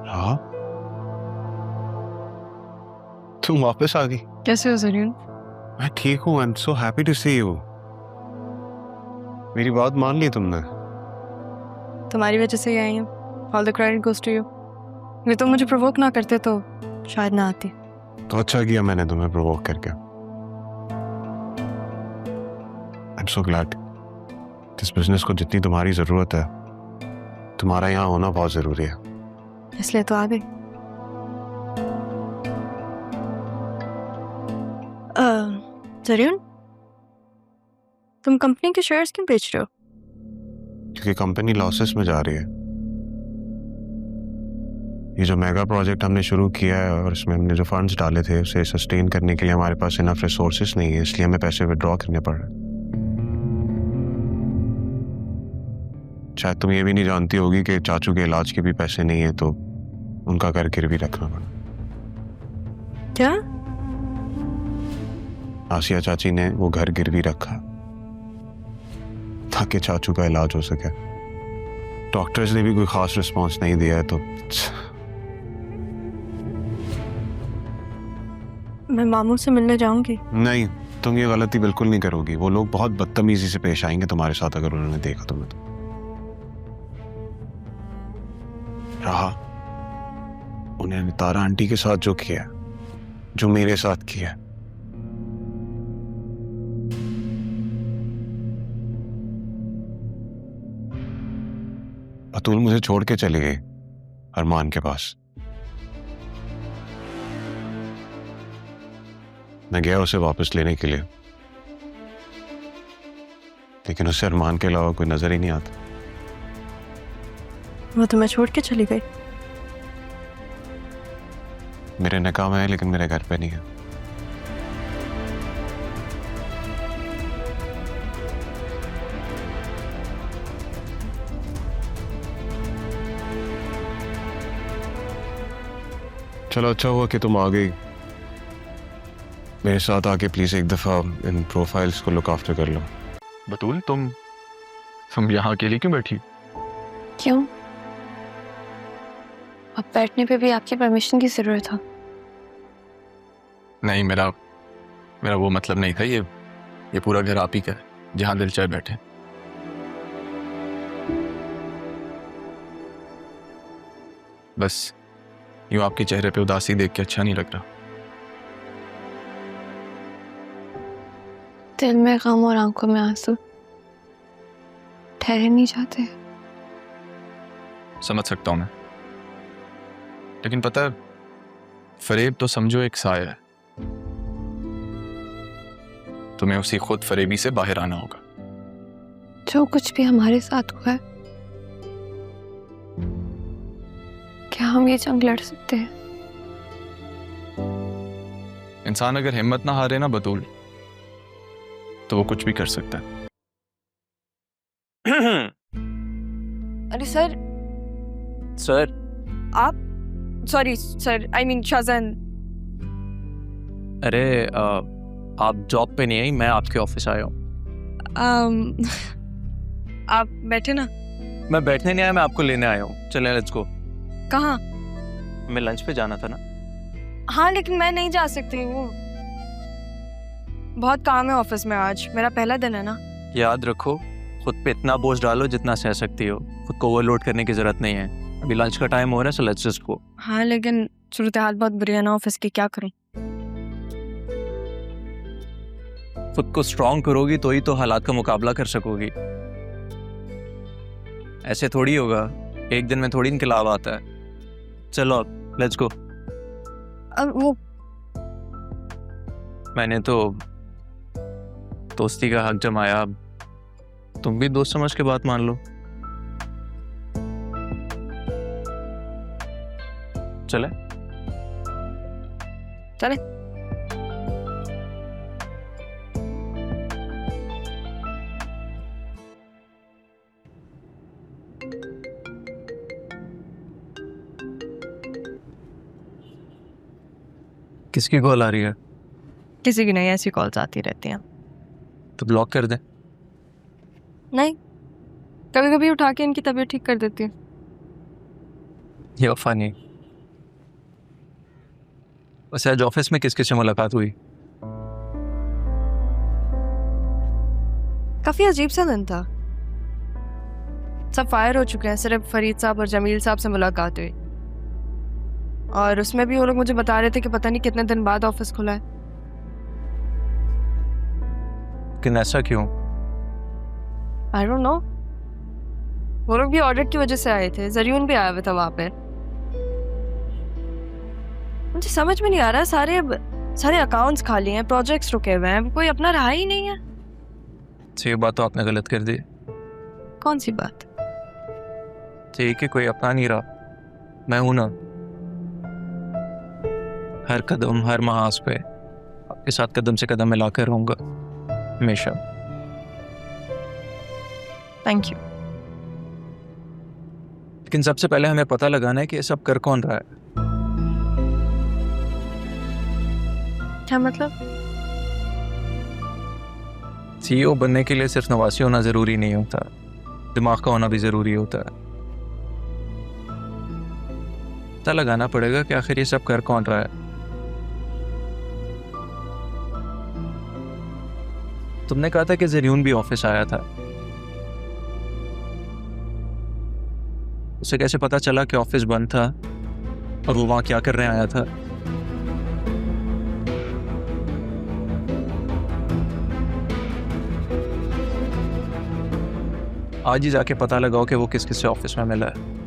हाँ, तुम वापस आ गई। कैसे हो जरीन? मैं ठीक हूँ। I am so happy to see you. मेरी बात मान ली तुमने? तुम्हारी वजह से ही आई हूँ। All the credit goes to you. अगर तुम मुझे प्रोवोक ना करते तो शायद ना आती। तो अच्छा किया मैंने तुम्हें प्रोवोक करके। आई एम सो ग्लैड। इस बिजनेस को जितनी तुम्हारी जरूरत है, तुम्हारा यहाँ होना बहुत जरूरी है। इसलिए तो आ गई। जरीन, तुम कंपनी के शेयर्स क्यों बेच रहे हो? क्योंकि कंपनी लॉसेस में जा रही है। ये जो मेगा प्रोजेक्ट हमने शुरू किया है और इसमें हमने जो फंड्स डाले थे उसे सस्टेन करने के लिए हमारे पास इनफ रिसोर्सेस नहीं है, इसलिए हमें पैसे विड्रॉ करने पड़ रहे हैं। शायद तुम ये भी नहीं जानती होगी कि चाचू के इलाज के भी पैसे नहीं है, तो उनका घर गिरवी रखना पड़ा। क्या? आसिया चाची ने वो घर गिरवी रखा ताकि चाचू का इलाज हो सके। डॉक्टर्स ने भी कोई खास रिस्पांस नहीं दिया है, तो मैं मामू से मिलने जाऊंगी। नहीं, तुम ये गलती बिल्कुल नहीं करोगी। वो लोग बहुत बदतमीजी से पेश आएंगे तुम्हारे साथ अगर उन्होंने देखा तुम्हें तो। रहा उन्होंने तारा आंटी के साथ जो किया, जो मेरे साथ किया, अतुल मुझे छोड़ के चली गई अरमान के पास। मैं गया उसे वापस लेने के लिए, लेकिन उसे अरमान के अलावा कोई नजर ही नहीं आता। वो तुम्हें छोड़ के चली गई? मेरे निकाह में है लेकिन मेरे घर पे नहीं है। चलो अच्छा हुआ कि तुम आ गई। मेरे साथ आके प्लीज एक दफा इन प्रोफाइल्स को लुक आफ्टर कर लो। बतूल, तुम यहाँ अकेली क्यों बैठी? क्यों? अब बैठने पे भी आपकी परमिशन की जरूरत है। नहीं, मेरा वो मतलब नहीं था। ये पूरा घर आप ही का है, जहाँ दिल चाहे बैठे। बस यूं आपके चेहरे पे उदासी देख के अच्छा नहीं लग रहा। दिल में गम और आंखों में आंसू ठहरे नहीं जाते। समझ सकता हूं मैं, लेकिन पता है, फरेब तो समझो एक साया है। तुम्हें उसी खुद फरेबी से बाहर आना होगा। जो कुछ भी हमारे साथ हुआ है, क्या हम ये जंग लड़ सकते हैं? इंसान अगर हिम्मत ना हारे ना बतूल, तो वो कुछ भी कर सकता है। अरे सर आप, sorry sir, I mean Shahjan. अरे आप जॉब पे नहीं आई, मैं आपके ऑफिस आया हूँ। आप बैठे ना। मैं बैठने नहीं आया, मैं आपको लेने आया हूँ। चले लेट्स गो। कहाँ? मैं लंच पे जाना था ना। हाँ लेकिन मैं नहीं जा सकती हूँ, बहुत काम है ऑफिस में। आज मेरा पहला दिन है ना। याद रखो, खुद पे इतना बोझ डालो जितना सह सकती हो। खुद को ओवरलोड करने की जरूरत नहीं है। अभी लंच का टाइम हो रहा है, सो लेट्स जस्ट गो। हाँ लेकिन सूरत हाल बहुत बुरी है ना ऑफिस की, क्या करूँ? खुद को स्ट्रांग करोगी तो ही तो हालात का मुकाबला कर सकोगी। ऐसे थोड़ी होगा, एक दिन में थोड़ी इनकलाब आता है। चलो अब लेट्स गो। अब वो मैंने तो दोस्ती का हक जमाया, अब तुम भी दोस्त समझ के बात मान लो। चले चले। किसकी कॉल आ रही है? किसी की नहीं, ऐसी कॉल्स आती रहती हैं। तो ब्लॉक कर दे। नहीं, कभी कभी उठा के इनकी तबीयत ठीक कर देती हूँ। You're funny. वैसे आज ऑफिस में किस किस से मुलाकात हुई? काफी अजीब सा दिन था। सब फायर हो चुके हैं, सिर्फ फरीद साहब और जमील साहब से मुलाकात हुई। और उसमें भी वो लोग मुझे बता रहे थे कि पता नहीं कितने दिन बाद ऑफिस खुला है। लेकिन ऐसा क्यों? I don't know. वो लोग भी ऑडिट की वजह से आए थे, जरियून भी आया हुआ था वहां पे। मुझे समझ में नहीं आ रहा, सारे अकाउंट्स खाली हैं, प्रोजेक्ट्स रुके हुए हैं, कोई अपना रहा ही नहीं है। तो ये बात तो आपने गलत कर दी। कौन सी बात? ठीक है, कोई अपना नहीं रहा, मैं हूं ना। हर कदम हर महाज पे आपके साथ कदम से कदम मिलाकर रहूंगा हमेशा। Thank you. लेकिन सबसे पहले हमें पता लगाना है कि ये सब कर कौन रहा है। क्या मतलब? सीईओ बनने के लिए सिर्फ नवासी होना जरूरी नहीं होता, दिमाग का होना भी जरूरी होता है। पता लगाना पड़ेगा कि आखिर ये सब कर कौन रहा है। तुमने कहा था कि जरियून भी ऑफिस आया था, उसे कैसे पता चला कि ऑफिस बंद था और वो वहां क्या करने आया था? आज ही जाके पता लगाओ कि वो किस किस से ऑफिस में मिला है।